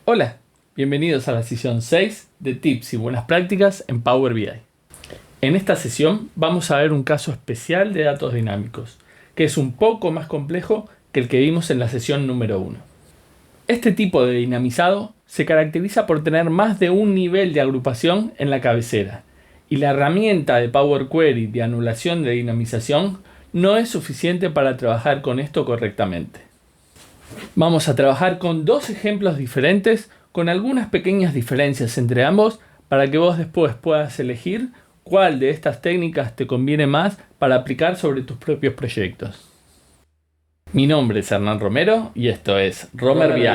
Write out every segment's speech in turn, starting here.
Hola, bienvenidos a la sesión 6 de Tips y Buenas Prácticas en Power BI. En esta sesión vamos a ver un caso especial de datos dinámicos, que es un poco más complejo que el que vimos en la sesión número 1. Este tipo de dinamizado se caracteriza por tener más de un nivel de agrupación en la cabecera, y la herramienta de Power Query de anulación de dinamización no es suficiente para trabajar con esto correctamente. Vamos a trabajar con dos ejemplos diferentes con algunas pequeñas diferencias entre ambos para que vos después puedas elegir cuál de estas técnicas te conviene más para aplicar sobre tus propios proyectos. Mi nombre es Hernán Romero y esto es Romer BI.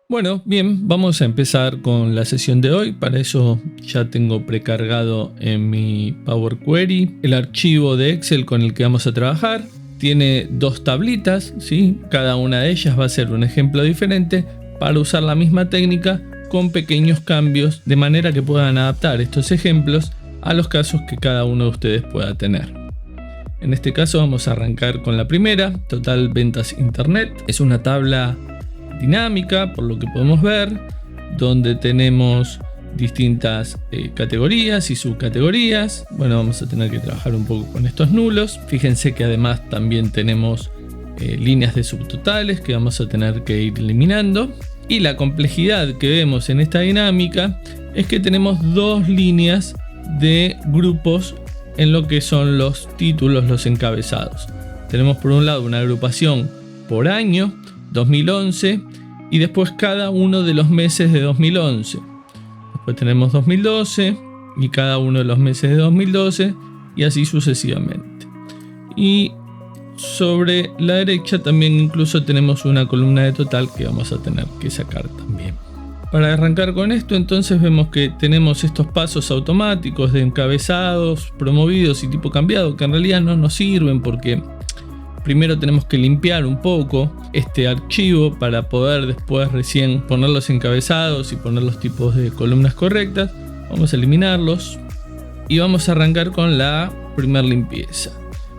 Bueno, bien, vamos a empezar con la sesión de hoy. Para eso ya tengo precargado en mi Power Query el archivo de Excel con el que vamos a trabajar. Tiene dos tablitas, ¿sí? Cada una de ellas va a ser un ejemplo diferente para usar la misma técnica con pequeños cambios de manera que puedan adaptar estos ejemplos a los casos que cada uno de ustedes pueda tener. En este caso vamos a arrancar con la primera, Total Ventas Internet. Es una tabla dinámica, por lo que podemos ver, donde tenemos distintas categorías y subcategorías. Bueno, vamos a tener que trabajar un poco con estos nulos. Fíjense que además también tenemos líneas de subtotales que vamos a tener que ir eliminando. Y la complejidad que vemos en esta dinámica es que tenemos dos líneas de grupos en lo que son los títulos, los encabezados. Tenemos por un lado una agrupación por año, 2011, y después cada uno de los meses de 2011. Después tenemos 2012 y cada uno de los meses de 2012 y así sucesivamente. Y sobre la derecha también incluso tenemos una columna de total que vamos a tener que sacar también. Para arrancar con esto, entonces vemos que tenemos estos pasos automáticos de encabezados, promovidos y tipo cambiado, que en realidad no nos sirven porque primero tenemos que limpiar un poco este archivo para poder después recién poner los encabezados y poner los tipos de columnas correctas. Vamos a eliminarlos y vamos a arrancar con la primera limpieza.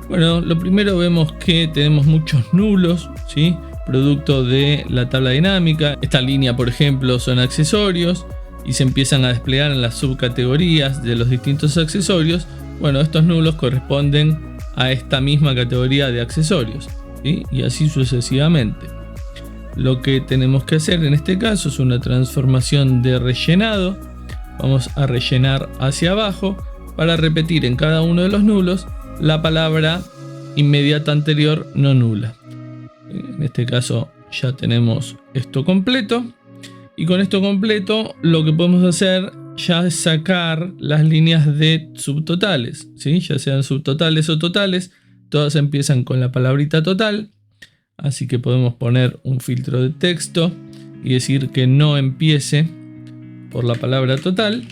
Bueno, lo primero vemos que tenemos muchos nulos, ¿sí? Producto de la tabla dinámica. Esta línea, por ejemplo, son accesorios y se empiezan a desplegar en las subcategorías de los distintos accesorios. Bueno, estos nulos corresponden a esta misma categoría de accesorios, ¿sí? Y así sucesivamente. Lo que tenemos que hacer en este caso es una transformación de rellenado. Vamos a rellenar hacia abajo para repetir en cada uno de los nulos la palabra inmediata anterior no nula. En este caso ya tenemos esto completo, y con esto completo lo que podemos hacer ya es sacar las líneas de subtotales, ¿sí? Ya sean subtotales o totales, todas empiezan con la palabrita total, así que podemos poner un filtro de texto y decir que no empiece por la palabra total,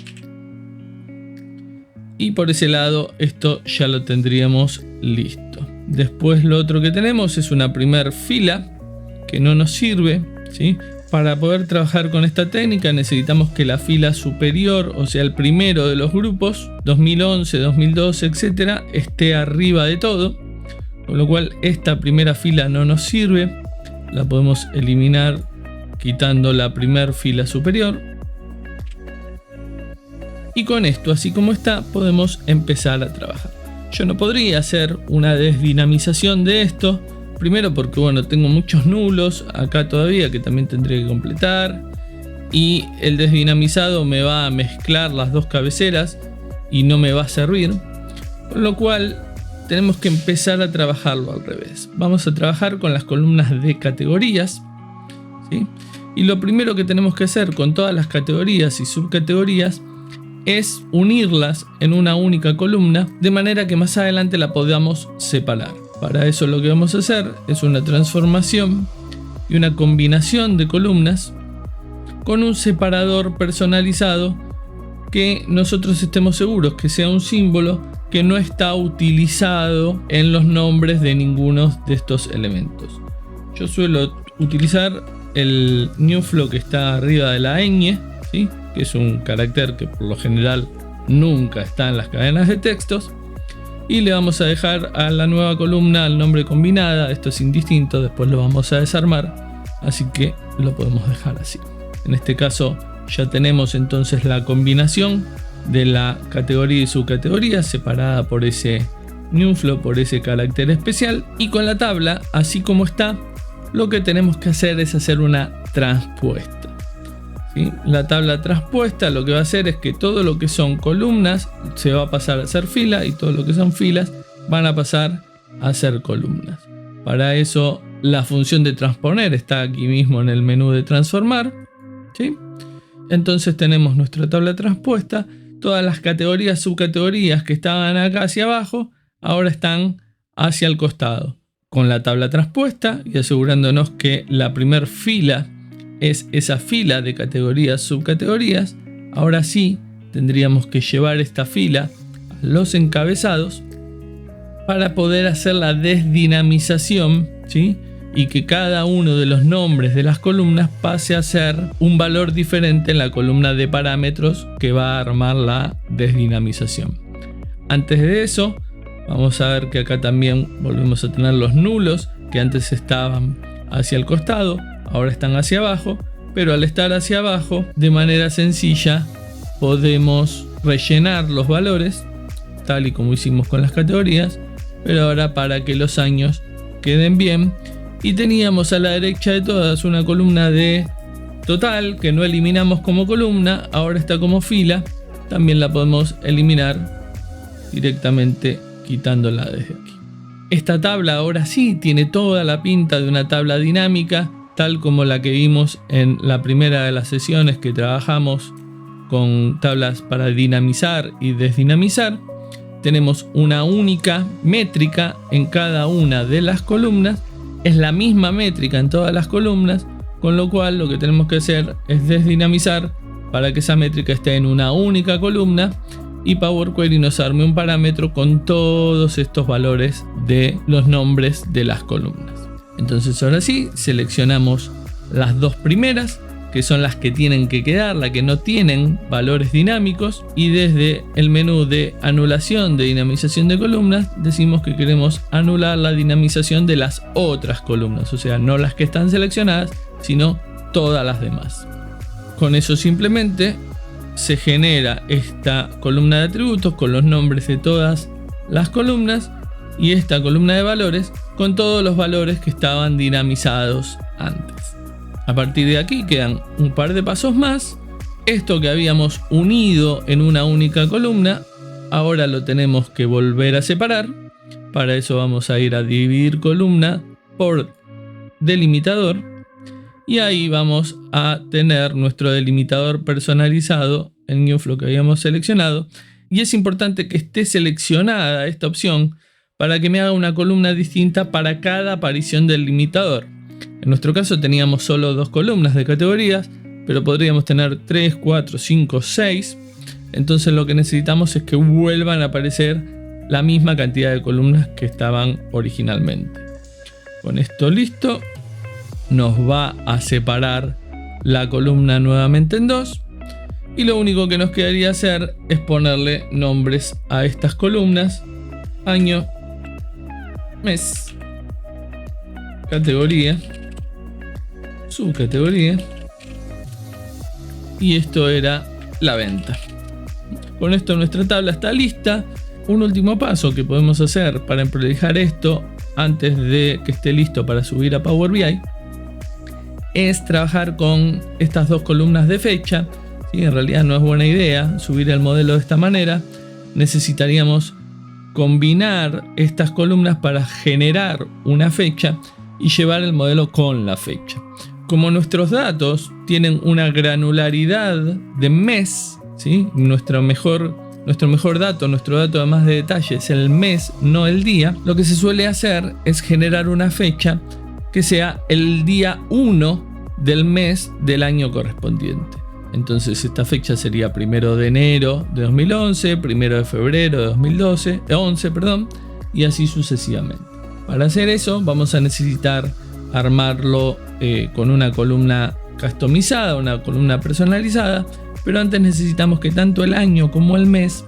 y por ese lado esto ya lo tendríamos listo. Después lo otro que tenemos es una primer fila que no nos sirve, ¿sí? Para poder trabajar con esta técnica necesitamos que la fila superior, o sea el primero de los grupos, 2011, 2012, etc., esté arriba de todo, con lo cual esta primera fila no nos sirve, la podemos eliminar quitando la primera fila superior. Y con esto, así como está, podemos empezar a trabajar. Yo no podría hacer una desdinamización de esto, primero porque bueno, tengo muchos nulos acá todavía que también tendré que completar, y el desdinamizado me va a mezclar las dos cabeceras y no me va a servir, con lo cual tenemos que empezar a trabajarlo al revés. Vamos a trabajar con las columnas de categorías, ¿sí? Y lo primero que tenemos que hacer con todas las categorías y subcategorías es unirlas en una única columna de manera que más adelante la podamos separar. Para eso lo que vamos a hacer es una transformación y una combinación de columnas con un separador personalizado que nosotros estemos seguros que sea un símbolo que no está utilizado en los nombres de ninguno de estos elementos. Yo suelo utilizar el new flow que está arriba de la ñ, ¿sí? que es un carácter que por lo general nunca está en las cadenas de textos. Y le vamos a dejar a la nueva columna el nombre combinada. Esto es indistinto, después lo vamos a desarmar, así que lo podemos dejar así. En este caso ya tenemos entonces la combinación de la categoría y subcategoría separada por ese newflow, por ese carácter especial. Y con la tabla, así como está, lo que tenemos que hacer es hacer una transpuesta. ¿Sí? La tabla transpuesta lo que va a hacer es que todo lo que son columnas se va a pasar a ser fila y todo lo que son filas van a pasar a ser columnas. Para eso la función de transponer está aquí mismo en el menú de transformar. ¿Sí? Entonces tenemos nuestra tabla transpuesta. Todas las categorías, subcategorías que estaban acá hacia abajo, ahora están hacia el costado. Con la tabla transpuesta y asegurándonos que la primer fila es esa fila de categorías, subcategorías, ahora sí tendríamos que llevar esta fila a los encabezados para poder hacer la desdinamización, ¿sí? Y que cada uno de los nombres de las columnas pase a ser un valor diferente en la columna de parámetros que va a armar la desdinamización. Antes de eso, vamos a ver que acá también volvemos a tener los nulos que antes estaban hacia el costado, ahora están hacia abajo, pero al estar hacia abajo, de manera sencilla, podemos rellenar los valores, tal y como hicimos con las categorías, pero ahora para que los años queden bien. Y teníamos a la derecha de todas una columna de total que no eliminamos como columna, ahora está como fila, también la podemos eliminar directamente quitándola desde aquí. Esta tabla ahora sí tiene toda la pinta de una tabla dinámica, tal como la que vimos en la primera de las sesiones que trabajamos con tablas para dinamizar y desdinamizar. Tenemos una única métrica en cada una de las columnas, es la misma métrica en todas las columnas, con lo cual lo que tenemos que hacer es desdinamizar para que esa métrica esté en una única columna y Power Query nos arme un parámetro con todos estos valores de los nombres de las columnas. Entonces ahora sí, seleccionamos las dos primeras, que son las que tienen que quedar, las que no tienen valores dinámicos, y desde el menú de anulación de dinamización de columnas decimos que queremos anular la dinamización de las otras columnas, o sea, no las que están seleccionadas, sino todas las demás. Con eso simplemente se genera esta columna de atributos con los nombres de todas las columnas y esta columna de valores con todos los valores que estaban dinamizados antes. A partir de aquí quedan un par de pasos más. Esto que habíamos unido en una única columna, ahora lo tenemos que volver a separar. Para eso vamos a ir a dividir columna por delimitador. Y ahí vamos a tener nuestro delimitador personalizado, el newflow que habíamos seleccionado. Y es importante que esté seleccionada esta opción para que me haga una columna distinta para cada aparición del limitador. En nuestro caso teníamos solo 2 columnas de categorías, pero podríamos tener 3, 4, 5, 6. Entonces lo que necesitamos es que vuelvan a aparecer la misma cantidad de columnas que estaban originalmente. Con esto listo, nos va a separar la columna nuevamente en 2. Y lo único que nos quedaría hacer es ponerle nombres a estas columnas: año, mes, categoría, subcategoría, y esto era la venta. Con esto nuestra tabla está lista. Un último paso que podemos hacer para emprolijar esto antes de que esté listo para subir a Power BI es trabajar con estas 2 columnas de fecha. ¿Sí? En realidad no es buena idea subir el modelo de esta manera. Necesitaríamos combinar estas columnas para generar una fecha y llevar el modelo con la fecha. Como nuestros datos tienen una granularidad de mes, ¿sí? nuestro mejor dato, nuestro dato de más de detalle es el mes, no el día. Lo que se suele hacer es generar una fecha que sea el día 1 del mes del año correspondiente. Entonces esta fecha sería 1 de enero de 2011, 1 de febrero de 2011, y así sucesivamente. Para hacer eso vamos a necesitar armarlo con una columna customizada, una columna personalizada, Pero antes necesitamos que tanto el año como el mes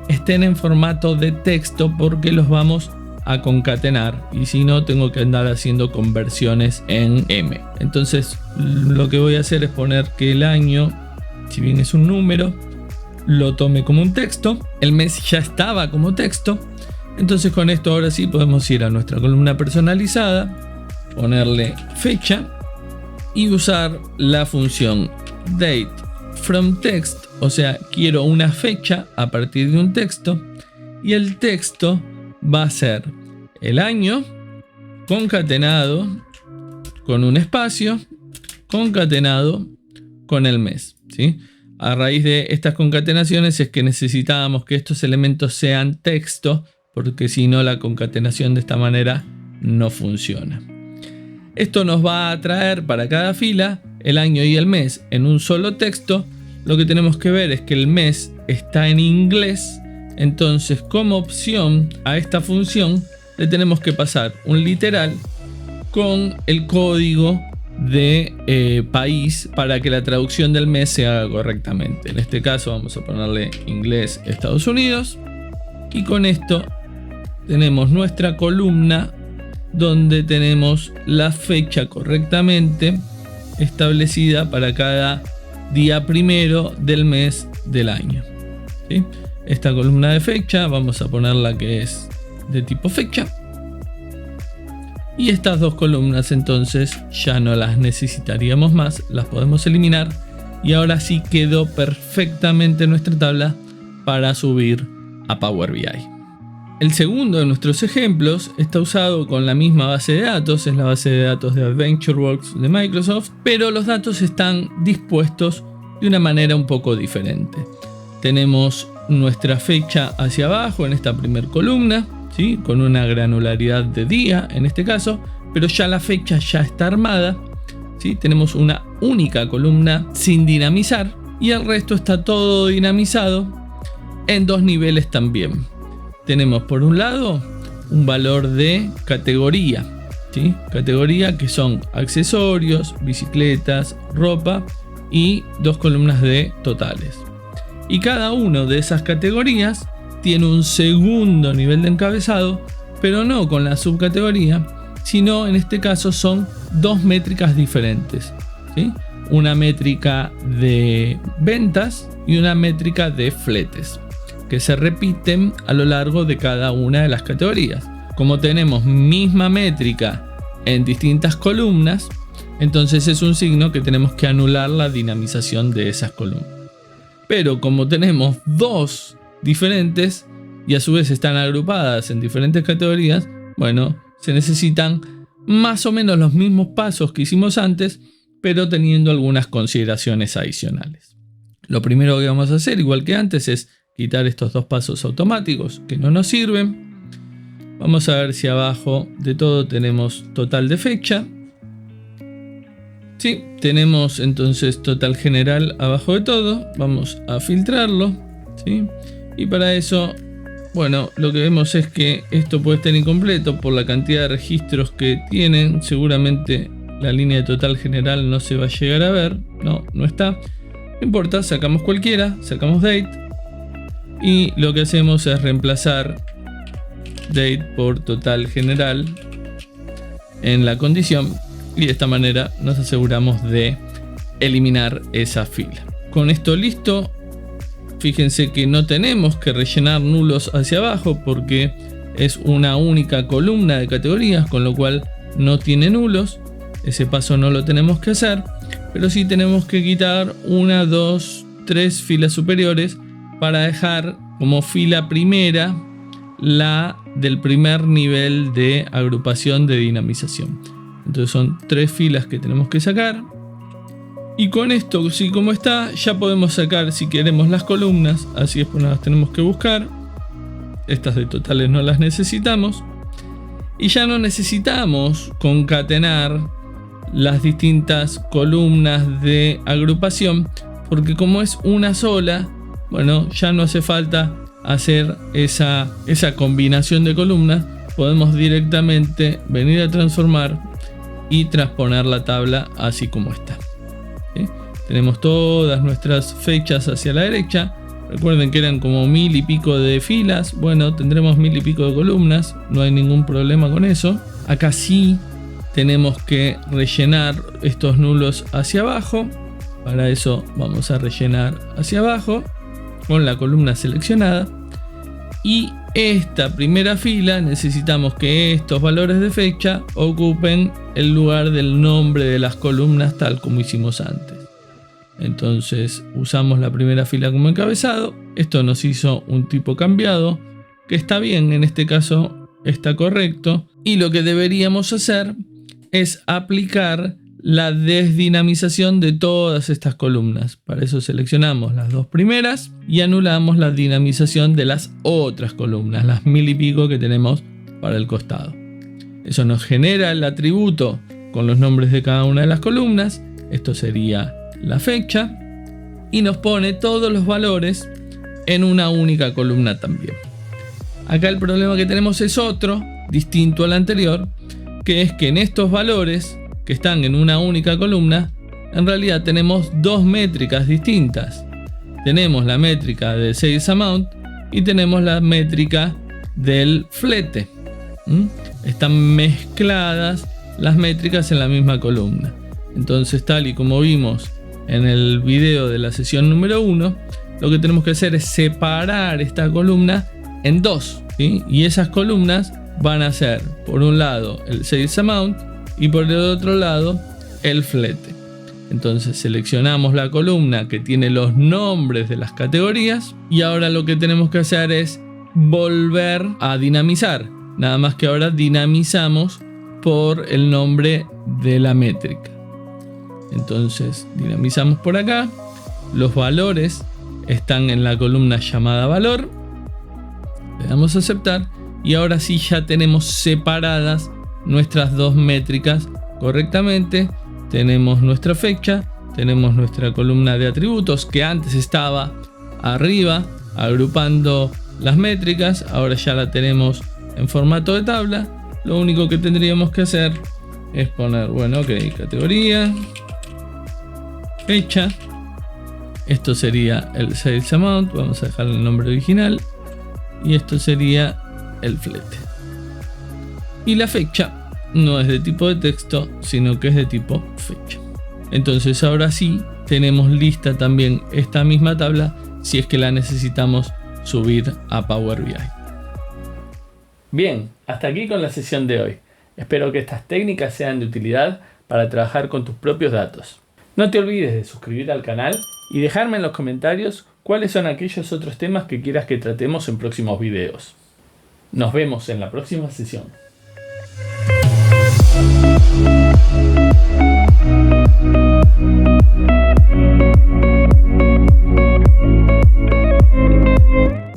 estén en formato de texto porque los vamos a concatenar y si no tengo que andar haciendo conversiones en M. Entonces lo que voy a hacer es poner que el año, si bien es un número, lo tome como un texto. El mes ya estaba como texto. Entonces con esto ahora sí podemos ir a nuestra columna personalizada, ponerle fecha y usar la función date from text, o sea, quiero una fecha a partir de un texto y el texto va a ser el año concatenado con un espacio concatenado con el mes, ¿sí? A raíz de estas concatenaciones es que necesitábamos que estos elementos sean texto, porque si no la concatenación de esta manera no funciona. Esto nos va a traer para cada fila el año y el mes en un solo texto. Lo que tenemos que ver es que el mes está en inglés, entonces como opción a esta función le tenemos que pasar un literal con el código de país para que la traducción del mes se haga correctamente. En este caso vamos a ponerle inglés Estados Unidos y con esto tenemos nuestra columna donde tenemos la fecha correctamente establecida para cada día primero del mes del año, ¿sí? Esta columna de fecha vamos a ponerla que es de tipo fecha y estas dos columnas entonces ya no las necesitaríamos más, las podemos eliminar y ahora sí quedó perfectamente nuestra tabla para subir a Power BI. El segundo de nuestros ejemplos está usado con la misma base de datos, es la base de datos de AdventureWorks de Microsoft, pero los datos están dispuestos de una manera un poco diferente. Tenemos nuestra fecha hacia abajo en esta primera columna, ¿sí? Con una granularidad de día en este caso, pero ya la fecha ya está armada, ¿sí? Tenemos una única columna sin dinamizar y el resto está todo dinamizado en dos niveles también. Tenemos por un lado un valor de categoría, ¿sí? Categoría que son accesorios, bicicletas, ropa y dos columnas de totales. Y cada una de esas categorías tiene un segundo nivel de encabezado, pero no con la subcategoría, sino en este caso son dos métricas diferentes, ¿sí? Una métrica de ventas y una métrica de fletes, que se repiten a lo largo de cada una de las categorías. Como tenemos misma métrica en distintas columnas, entonces es un signo que tenemos que anular la dinamización de esas columnas. Pero como tenemos dos diferentes y a su vez están agrupadas en diferentes categorías, bueno, se necesitan más o menos los mismos pasos que hicimos antes, pero teniendo algunas consideraciones adicionales. Lo primero que vamos a hacer, igual que antes, es quitar estos dos pasos automáticos que no nos sirven. Vamos a ver si abajo de todo tenemos total de fecha. Sí, tenemos entonces total general abajo de todo. Vamos a filtrarlo, ¿sí? Y para eso, bueno, lo que vemos es que esto puede estar incompleto por la cantidad de registros que tienen. Seguramente la línea de total general no se va a llegar a ver. No está. No importa, sacamos cualquiera, sacamos date. Y lo que hacemos es reemplazar date por total general en la condición. Y de esta manera nos aseguramos de eliminar esa fila. Con esto listo, fíjense que no tenemos que rellenar nulos hacia abajo porque es una única columna de categorías, con lo cual no tiene nulos. Ese paso no lo tenemos que hacer, pero sí tenemos que quitar 1, 2, 3 filas superiores para dejar como fila primera la del primer nivel de agrupación de dinamización. Entonces son 3 filas que tenemos que sacar. Y con esto, así como está, ya podemos sacar si queremos las columnas. Así es, pues no las tenemos que buscar. Estas de totales no las necesitamos. Y ya no necesitamos concatenar las distintas columnas de agrupación. Porque como es una sola, bueno, ya no hace falta hacer esa combinación de columnas. Podemos directamente venir a transformar y transponer la tabla así como está, ¿sí? tenemos todas nuestras fechas hacia la derecha. Recuerden que eran como 1000 y pico de filas. Bueno, tendremos 1000 y pico de columnas, no hay ningún problema con eso. Acá sí tenemos que rellenar estos nulos hacia abajo. Para eso vamos a rellenar hacia abajo con la columna seleccionada. Y esta primera fila necesitamos que estos valores de fecha ocupen el lugar del nombre de las columnas tal como hicimos antes. Entonces usamos la primera fila como encabezado. Esto nos hizo un tipo cambiado, que está bien, en este caso está correcto. Y lo que deberíamos hacer es aplicar la desdinamización de todas estas columnas. Para eso seleccionamos las dos primeras y anulamos la dinamización de las otras columnas, las 1000 y pico que tenemos para el costado. Eso nos genera el atributo con los nombres de cada una de las columnas. Esto sería la fecha y nos pone todos los valores en una única columna también. Acá el problema que tenemos es otro, distinto al anterior, que es que en estos valores que están en una única columna, en realidad tenemos dos métricas distintas. Tenemos la métrica de Sales Amount y tenemos la métrica del flete. Están mezcladas las métricas en la misma columna. Entonces, tal y como vimos en el video de la sesión número 1, lo que tenemos que hacer es separar esta columna en dos, ¿sí? Y esas columnas van a ser, por un lado, el Sales Amount y por el otro lado, el flete. Entonces seleccionamos la columna que tiene los nombres de las categorías y ahora lo que tenemos que hacer es volver a dinamizar. Nada más que ahora dinamizamos por el nombre de la métrica. Entonces dinamizamos por acá. Los valores están en la columna llamada valor. Le damos a aceptar y ahora sí ya tenemos separadas nuestras dos métricas correctamente. Tenemos nuestra fecha, tenemos nuestra columna de atributos que antes estaba arriba agrupando las métricas, ahora ya la tenemos en formato de tabla. Lo único que tendríamos que hacer es poner, bueno, ok, categoría, fecha, esto sería el Sales Amount, vamos a dejar el nombre original y esto sería el flete. Y la fecha no es de tipo de texto, sino que es de tipo fecha. Entonces ahora sí tenemos lista también esta misma tabla si es que la necesitamos subir a Power BI. Bien, hasta aquí con la sesión de hoy. Espero que estas técnicas sean de utilidad para trabajar con tus propios datos. No te olvides de suscribirte al canal y dejarme en los comentarios cuáles son aquellos otros temas que quieras que tratemos en próximos videos. Nos vemos en la próxima sesión.